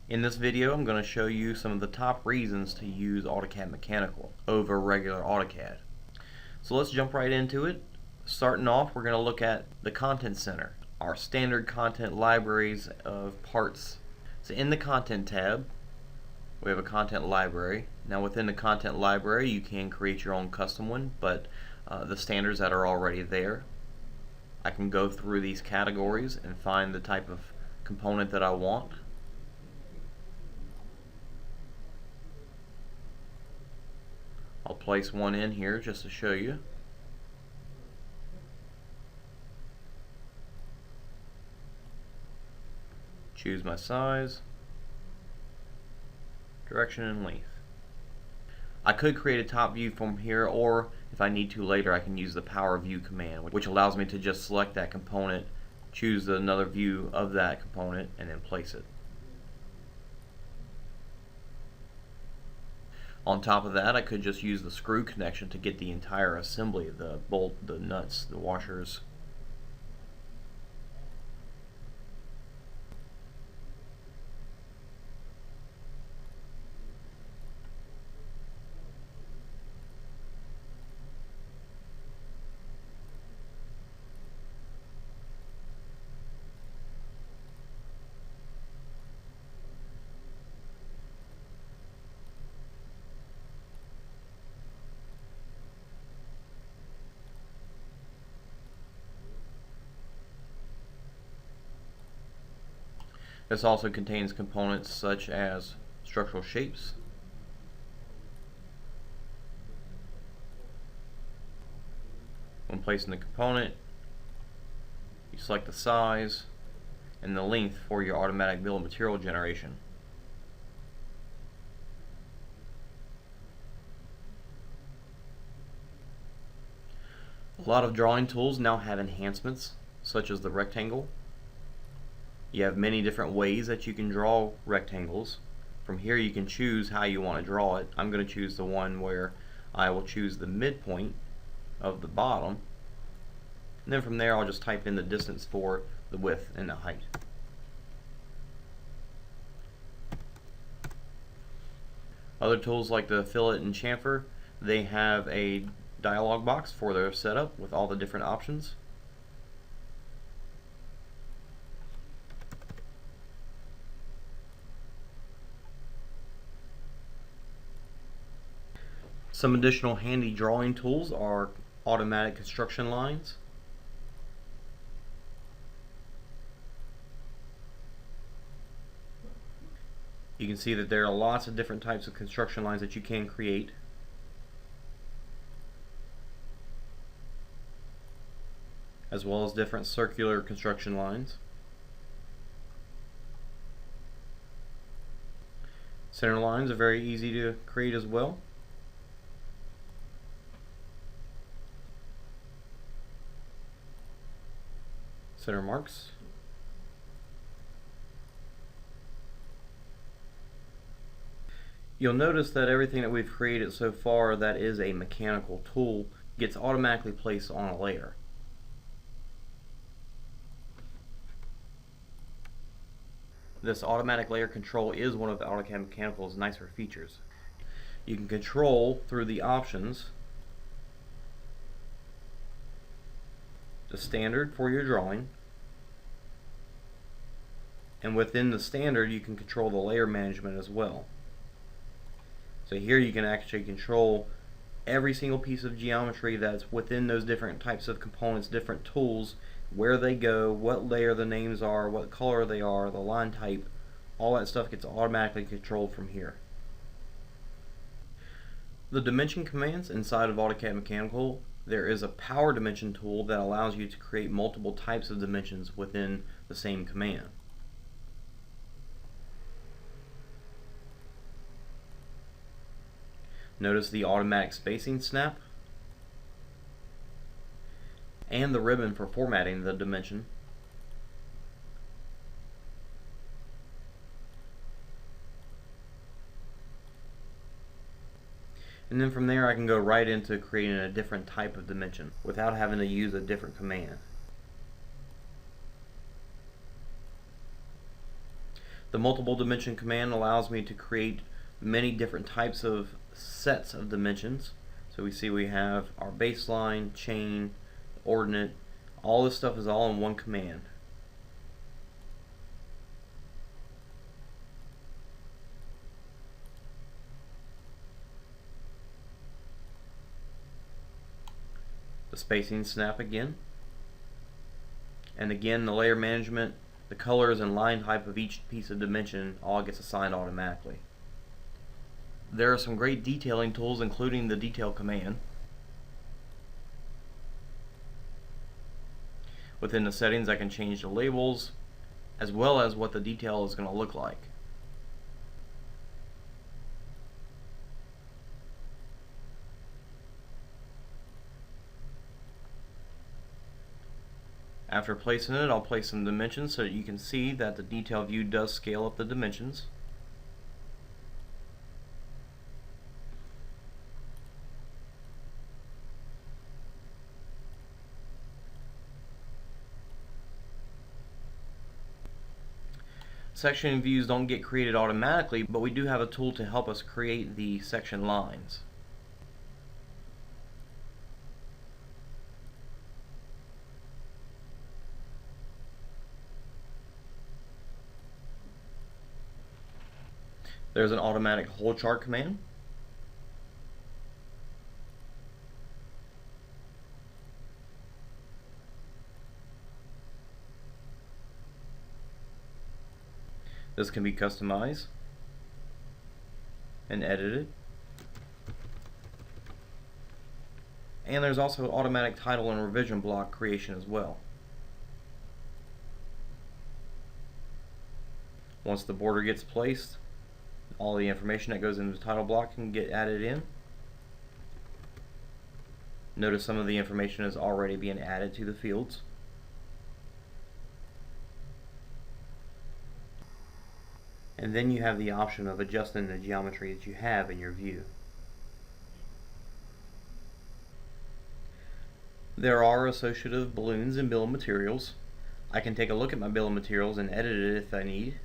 In this video, I'm going to show you some of the top reasons to use AutoCAD Mechanical over regular AutoCAD. So let's jump right into it. Starting off, we're going to look at the Content Center, our standard content libraries of parts. So in the Content tab, we have a content library. Now within the content library, you can create your own custom one, but the standards that are already there. I can go through these categories and find the type of component that I want. I'll place one in here just to show you. Choose my size, direction, and length. I could create a top view from here, or if I need to later, I can use the Power View command, which allows me to just select that component, choose another view of that component, and then place it. On top of that, I could just use the screw connection to get the entire assembly, the bolt, the nuts, the washers. This also contains components such as structural shapes, when placing the component, you select the size and the length for your automatic bill of material generation. A lot of drawing tools now have enhancements such as the rectangle. You have many different ways that you can draw rectangles. From here you can choose how you want to draw it. I'm going to choose the one where I will choose the midpoint of the bottom, and then from there I'll just type in the distance for the width and the height. Other tools like the fillet and chamfer, they have a dialog box for their setup with all the different options. Some additional handy drawing tools are automatic construction lines, you can see that there are lots of different types of construction lines that you can create. As well as different circular construction lines. Center lines are very easy to create as well. Center marks. You'll notice that everything that we've created so far that is a mechanical tool gets automatically placed on a layer. This automatic layer control is one of AutoCAD Mechanical's nicer features. You can control through the options the standard for your drawing, and within the standard you can control the layer management as well. So here you can actually control every single piece of geometry that's within those different types of components, different tools, where they go, what layer the names are, what color they are, the line type, all that stuff gets automatically controlled from here. The dimension commands inside of AutoCAD Mechanical, there is a power dimension tool that allows you to create multiple types of dimensions within the same command. Notice the automatic spacing snap and the ribbon for formatting the dimension. And then from there I can go right into creating a different type of dimension without having to use a different command. The multiple dimension command allows me to create many different types of sets of dimensions. So we see we have our baseline, chain, ordinate. All this stuff is all in one command. The spacing snap again. And again, the layer management, the colors and line type of each piece of dimension all gets assigned automatically. There are some great detailing tools, including the detail command. Within the settings, I can change the labels as well as what the detail is going to look like. After placing it, I'll place some dimensions so that you can see that the detail view does scale up the dimensions. Section views don't get created automatically, but we do have a tool to help us create the section lines. There's an automatic whole chart command. This can be customized and edited. And there's also automatic title and revision block creation as well. Once the border gets placed, all the information that goes into the title block can get added in. Notice some of the information is already being added to the fields. And then you have the option of adjusting the geometry that you have in your view. There are associative balloons in bill of materials. I can take a look at my bill of materials and edit it if I need.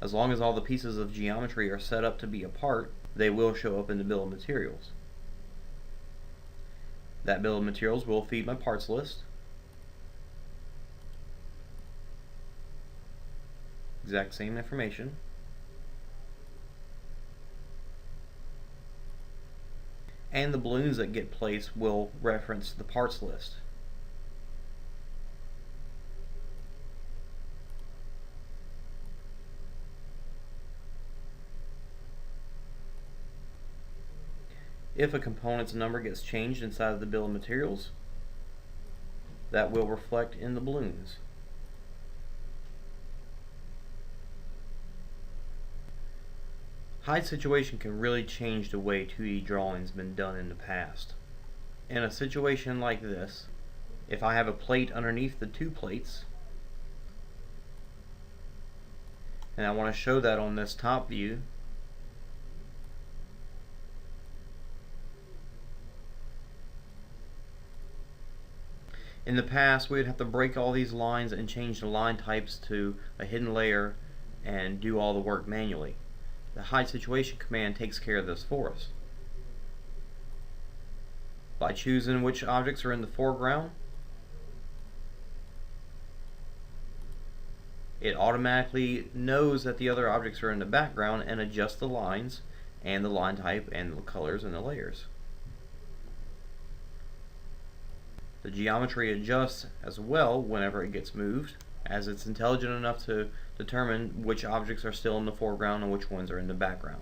As long as all the pieces of geometry are set up to be a part, they will show up in the bill of materials. That bill of materials will feed my parts list. Exact same information. And the balloons that get placed will reference the parts list. If a component's number gets changed inside of the bill of materials, that will reflect in the balloons. Hide situation can really change the way 2D drawing's been done in the past. In a situation like this, if I have a plate underneath the two plates, and I want to show that on this top view, in the past we'd have to break all these lines and change the line types to a hidden layer and do all the work manually. The hide situation command takes care of this for us. By choosing which objects are in the foreground, it automatically knows that the other objects are in the background and adjusts the lines and the line type and the colors and the layers. The geometry adjusts as well whenever it gets moved, as it's intelligent enough to determine which objects are still in the foreground and which ones are in the background.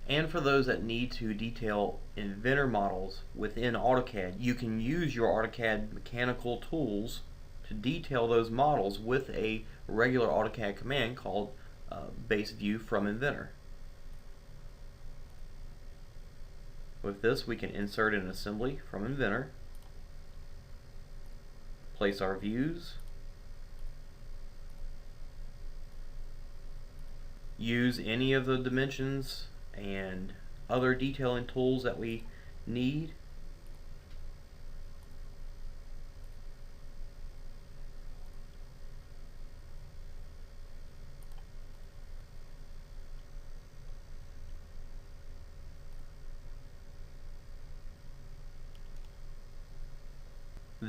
And for those that need to detail Inventor models within AutoCAD, you can use your AutoCAD mechanical tools to detail those models with a regular AutoCAD command called Base View from Inventor. With this, we can insert an assembly from Inventor, place our views, use any of the dimensions and other detailing tools that we need,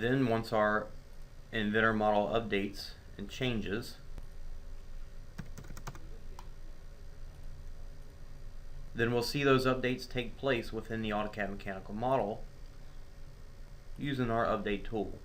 Then once our inventor model updates and changes, then we'll see those updates take place within the AutoCAD mechanical model using our update tool.